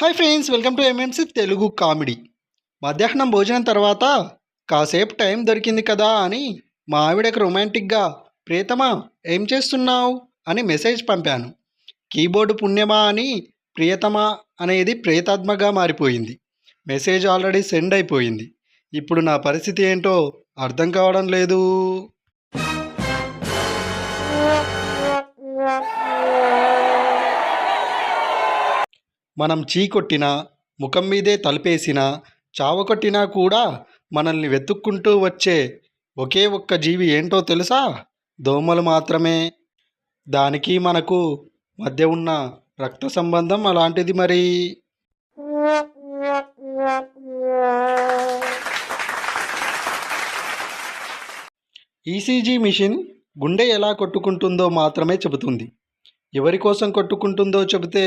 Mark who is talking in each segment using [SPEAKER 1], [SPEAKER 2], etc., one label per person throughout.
[SPEAKER 1] Hi friends, welcome to MMC Telugu comedy. మధ్యాహ్నం భోజనం తర్వాత కాసేపు టైం దొరికింది కదా అని మా ఆవిడకు రొమాంటిక్గా ప్రియతమా ఏం చేస్తున్నావు అని మెసేజ్ పంపాను. కీబోర్డు పుణ్యమా అని ప్రియతమా అనేది ప్రేతాత్మగా మారిపోయింది. మెసేజ్ ఆల్రెడీ సెండ్ అయిపోయింది. ఇప్పుడు నా పరిస్థితి ఏంటో అర్థం కావడం లేదు. మనం చీకొట్టినా, ముఖం మీదే తలుపేసినా, చావకొట్టినా కూడా మనల్ని వెతుక్కుంటూ వచ్చే ఒకే ఒక్క జీవి ఏంటో తెలుసా? దోమలు మాత్రమే. దానికి మనకు మధ్య ఉన్న రక్త సంబంధం అలాంటిది మరి. ఈసీజీ మిషన్ గుండె ఎలా కొట్టుకుంటుందో మాత్రమే చెబుతుంది. ఎవరి కోసం కొట్టుకుంటుందో చెబితే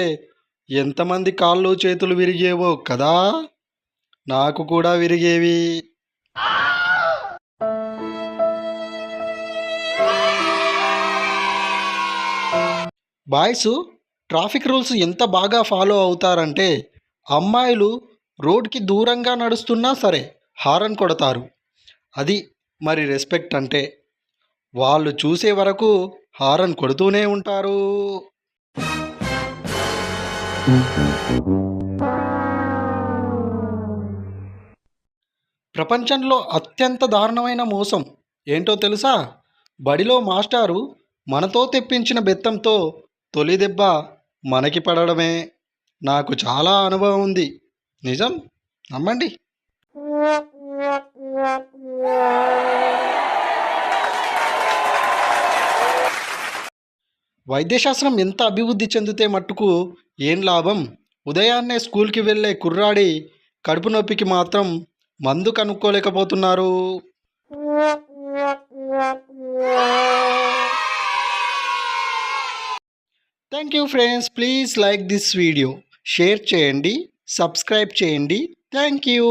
[SPEAKER 1] ఎంతమంది కాళ్ళు చేతులు విరిగేవో కదా. నాకు కూడా విరిగేవి. బాయ్స్ ట్రాఫిక్ రూల్స్ ఎంత బాగా ఫాలో అవుతారంటే, అమ్మాయిలు రోడ్కి దూరంగా నడుస్తున్నా సరే హారన్ కొడతారు. అది మరి రెస్పెక్ట్ అంటే. వాళ్ళు చూసే వరకు హారన్ కొడుతూనే ఉంటారు. ప్రపంచంలో అత్యంత దారుణమైన మోసం ఏంటో తెలుసా? బడిలో మాస్టారు మనతో తెప్పించిన బెత్తంతో తొలి దెబ్బ మనకి పడడమే. నాకు చాలా అనుభవం ఉంది. నిజం, నమ్మండి. వైద్యశాస్త్రం ఎంత అభివృద్ధి చెందితే మట్టుకు ఏం లాభం? ఉదయాన్నే స్కూల్కి వెళ్ళే కుర్రాడి కడుపు నొప్పికి మాత్రం మందు కనుక్కోలేకపోతున్నారు. Thank you friends, please like this video, share చేయండి, సబ్స్క్రైబ్ చేయండి. Thank you.